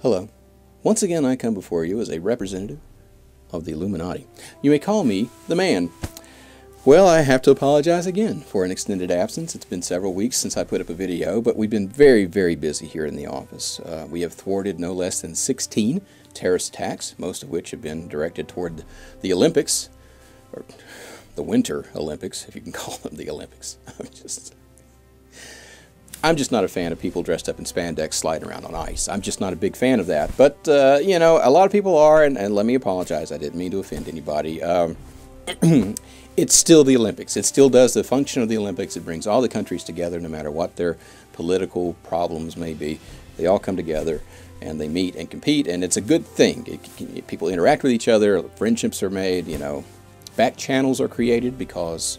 Hello. Once again I come before you as a representative of the Illuminati. You may call me the man. Well, I have to apologize again for an extended absence. It's been several weeks since I put up a video, but we've been very, very busy here in the office. We have thwarted no less than 16 terrorist attacks, most of which have been directed toward the Olympics, or the Winter Olympics, if you can call them the Olympics. I'm just not a fan of people dressed up in spandex sliding around on ice. I'm just not a big fan of that. But, you know, a lot of people are, and let me apologize. I didn't mean to offend anybody. It's still the Olympics. It still does the function of the Olympics. It brings all the countries together, no matter what their political problems may be. They all come together, and they meet and compete, and it's a good thing. People interact with each other. Friendships are made, you know. Back channels are created because,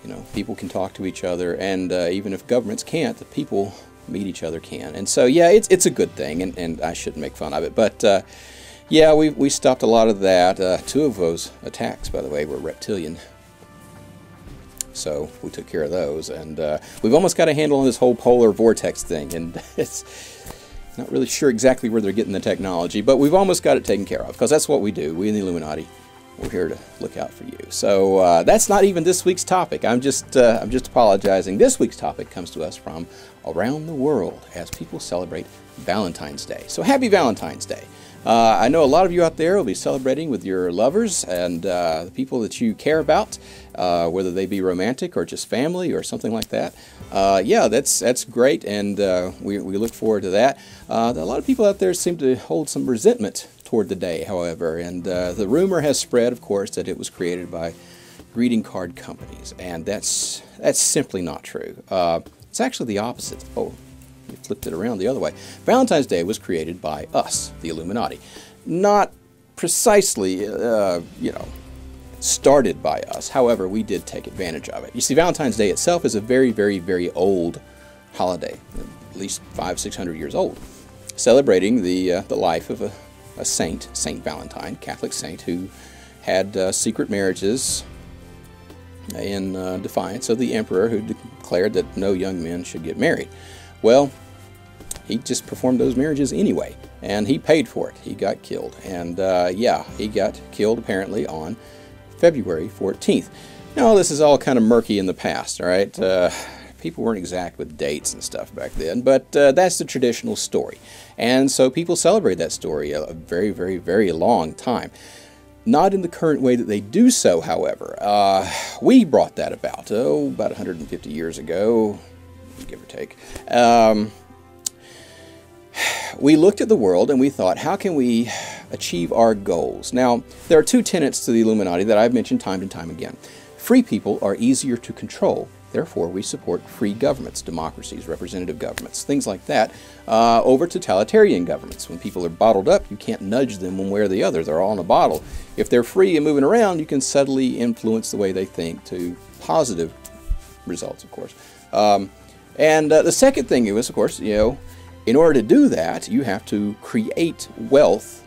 you know, people can talk to each other, and even if governments can't, the people meet each other can. And so, yeah, it's a good thing, and I shouldn't make fun of it. But, yeah, we stopped a lot of that. Two of those attacks, by the way, were reptilian. So we took care of those. And we've almost got a handle on this whole polar vortex thing. And it's not really sure exactly where they're getting the technology, but we've almost got it taken care of, because that's what we do. We in the Illuminati, we're here to look out for you. So that's not even this week's topic. I'm just apologizing. This week's topic comes to us from around the world as people celebrate Valentine's Day. So happy Valentine's Day. I know a lot of you out there will be celebrating with your lovers and the people that you care about, whether they be romantic or just family or something like that. Yeah, that's great, and we look forward to that. A lot of people out there seem to hold some resentment toward the day, however, and the rumor has spread, of course, that it was created by greeting card companies, and that's simply not true. It's actually the opposite. Oh, you flipped it around the other way. Valentine's Day was created by us, the Illuminati. Not precisely, you know, started by us. However, we did take advantage of it. You see, Valentine's Day itself is a very, very, very old holiday, at least 500–600 years old, celebrating the life of a saint, Saint Valentine, Catholic saint, who had secret marriages in defiance of the emperor, who declared that no young men should get married. Well, he just performed those marriages anyway, and he paid for it. He got killed, and yeah, he got killed apparently on February 14th. Now, this is all kind of murky in the past, all right? People weren't exact with dates and stuff back then, but that's the traditional story. And so people celebrate that story a very, very, very long time. Not in the current way that they do so, however. We brought that about, about 150 years ago, give or take. We looked at the world and we thought, how can we achieve our goals? Now, there are two tenets to the Illuminati that I've mentioned time and time again. Free people are easier to control. Therefore, we support free governments, democracies, representative governments, things like that, over totalitarian governments. When people are bottled up, you can't nudge them one way or the other. They're all in a bottle. If they're free and moving around, you can subtly influence the way they think to positive results, of course. And the second thing is, of course, you know, in order to do that, you have to create wealth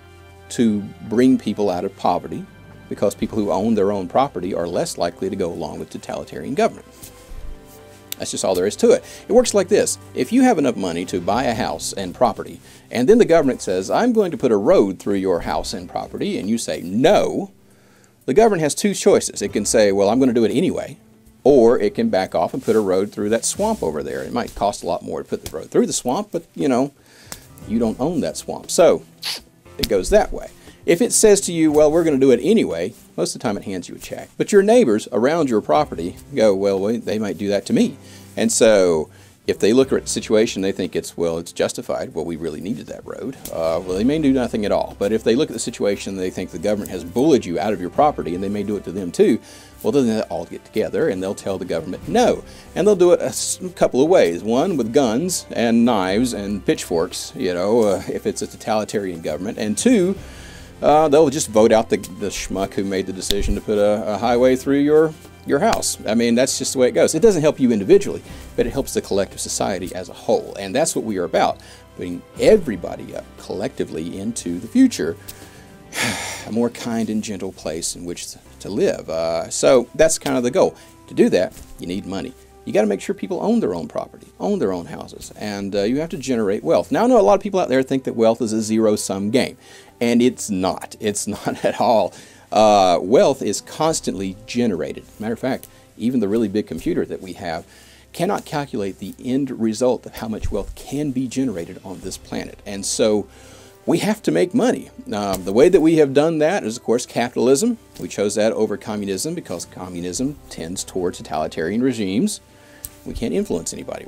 to bring people out of poverty, because people who own their own property are less likely to go along with totalitarian government. That's just all there is to it. It works like this. If you have enough money to buy a house and property, and then the government says, I'm going to put a road through your house and property, and you say no, the government has two choices. It can say, well, I'm going to do it anyway, or it can back off and put a road through that swamp over there. It might cost a lot more to put the road through the swamp, but, you know, you don't own that swamp. So it goes that way. If it says to you, well, we're going to do it anyway, most of the time it hands you a check. But your neighbors around your property go, well, they might do that to me. And so if they look at the situation, they think it's justified. Well, we really needed that road. Well, they may do nothing at all. But if they look at the situation, they think the government has bullied you out of your property, and they may do it to them too. Well, then they'll all get together and they'll tell the government no. And they'll do it a couple of ways. One, with guns and knives and pitchforks, you know, if it's a totalitarian government. And two, they'll just vote out the schmuck who made the decision to put a highway through your house. I mean, that's just the way it goes. It doesn't help you individually, but it helps the collective society as a whole. And that's what we are about, putting everybody up collectively into the future, a more kind and gentle place in which to live. So that's kind of the goal. To do that, you need money. you got to make sure people own their own property, own their own houses, and you have to generate wealth. Now, I know a lot of people out there think that wealth is a zero-sum game, and it's not. It's not at all. Wealth is constantly generated. Matter of fact, even the really big computer that we have cannot calculate the end result of how much wealth can be generated on this planet. And so we have to make money. The way that we have done that is, of course, capitalism. We chose that over communism because communism tends toward totalitarian regimes. We can't influence anybody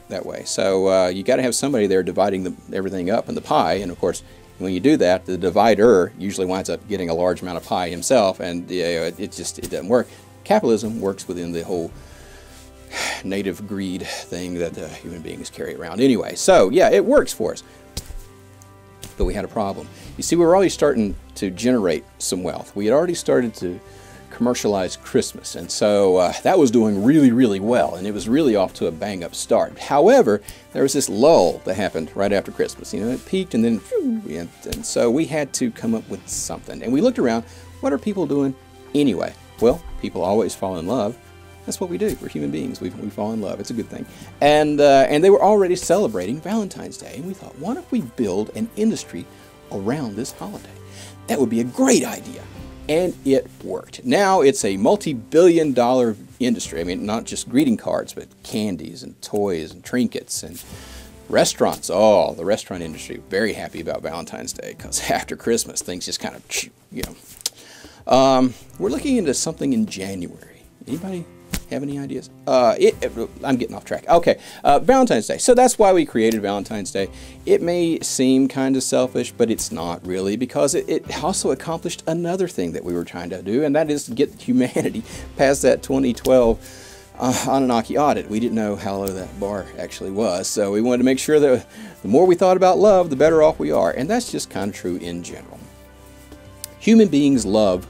that way. So you got to have somebody there dividing everything up in the pie. And of course, when you do that, the divider usually winds up getting a large amount of pie himself, and it doesn't work. Capitalism works within the whole native greed thing that human beings carry around. Anyway, so yeah, it works for us. But we had a problem. You see, we were already starting to generate some wealth. We had already started to commercialize Christmas, and so that was doing really, really well, and it was really off to a bang-up start. However, there was this lull that happened right after Christmas. You know, it peaked, and then, and so we had to come up with something. And we looked around, what are people doing anyway? Well, people always fall in love. That's what we do. We're human beings. We fall in love. It's a good thing. And they were already celebrating Valentine's Day. And we thought, what if we build an industry around this holiday? That would be a great idea. And it worked. Now it's a multi-billion-dollar industry. I mean, not just greeting cards, but candies and toys and trinkets and restaurants. Oh, the restaurant industry, very happy about Valentine's Day because after Christmas, things just kind of, you know. We're looking into something in January. Anybody have any ideas? I'm getting off track. Okay, Valentine's Day. So that's why we created Valentine's Day. It may seem kind of selfish, but it's not really, because it also accomplished another thing that we were trying to do, and that is to get humanity past that 2012 Anunnaki audit. We didn't know how low that bar actually was, so we wanted to make sure that the more we thought about love, the better off we are, and that's just kind of true in general. Human beings love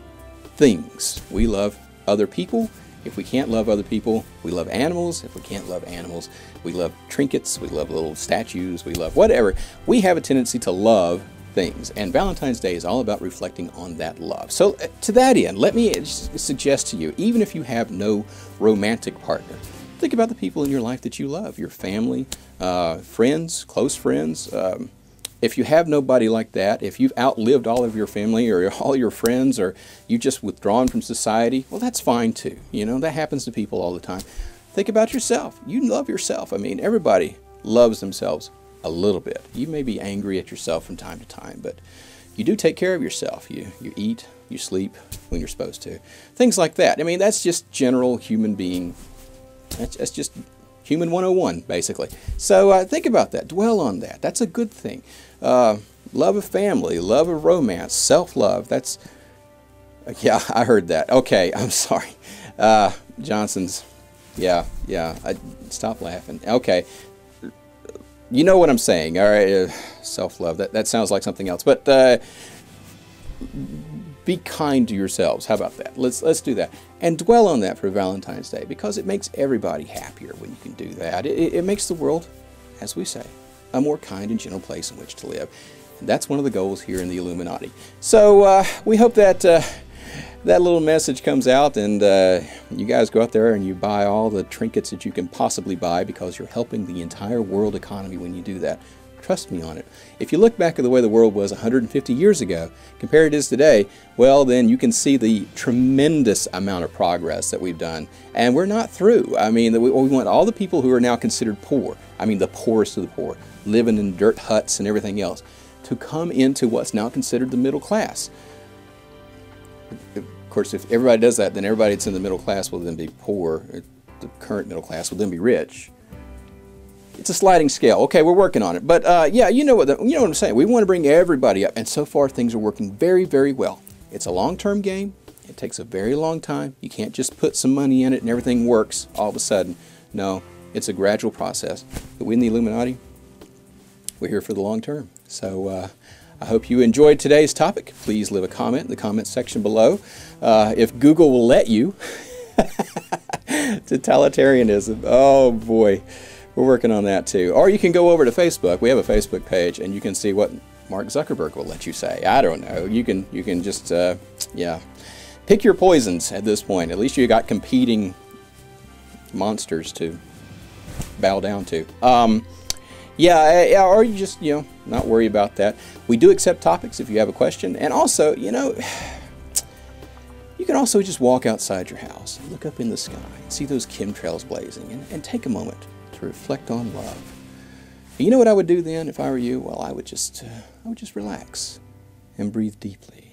things. We love other people. If we can't love other people, we love animals. If we can't love animals, we love trinkets, we love little statues, we love whatever. We have a tendency to love things, and Valentine's Day is all about reflecting on that love. So to that end, let me suggest to you, even if you have no romantic partner, think about the people in your life that you love, your family, friends, close friends. If you have nobody like that, if you've outlived all of your family or all your friends, or you just withdrawn from society, well, that's fine too. You know, that happens to people all the time. Think about yourself. You love yourself. I mean, everybody loves themselves a little bit. You may be angry at yourself from time to time, but you do take care of yourself. You eat, you sleep when you're supposed to. Things like that. I mean, that's just general human being. That's just Human 101, basically. So think about that. Dwell on that. That's a good thing. Love of family, love of romance, self-love. That's, yeah, I heard that. Okay, I'm sorry. Johnson's, yeah, stop laughing. Okay. You know what I'm saying, all right? Self-love, that sounds like something else. But be kind to yourselves. How about that? Let's do that. And dwell on that for Valentine's Day, because it makes everybody happier when you can do that. It makes the world, as we say, a more kind and gentle place in which to live. And that's one of the goals here in the Illuminati. So we hope that that little message comes out, and you guys go out there and you buy all the trinkets that you can possibly buy, because you're helping the entire world economy when you do that. Trust me on it. If you look back at the way the world was 150 years ago, compared it is today, well, then you can see the tremendous amount of progress that we've done. And we're not through. I mean, we want all the people who are now considered poor, I mean the poorest of the poor, living in dirt huts and everything else, to come into what's now considered the middle class. Of course, if everybody does that, then everybody that's in the middle class will then be poor. The current middle class will then be rich. It's a sliding scale. Okay, we're working on it. But yeah, you know what I'm saying. We want to bring everybody up, and so far things are working very, very well. It's a long-term game. It takes a very long time. You can't just put some money in it and everything works all of a sudden. No, it's a gradual process. But we in the Illuminati, we're here for the long term. So I hope you enjoyed today's topic. Please leave a comment in the comment section below. If Google will let you. Totalitarianism. Oh boy. We're working on that too. Or you can go over to Facebook. We have a Facebook page, and you can see what Mark Zuckerberg will let you say. I don't know. You can just yeah, pick your poisons at this point. At least you got competing monsters to bow down to. Yeah, or you just, not worry about that. We do accept topics if you have a question. And also, you can also just walk outside your house, look up in the sky, and see those chemtrails blazing, and take a moment to reflect on love. And you know what I would do then if I were you? Well, I would just relax and breathe deeply.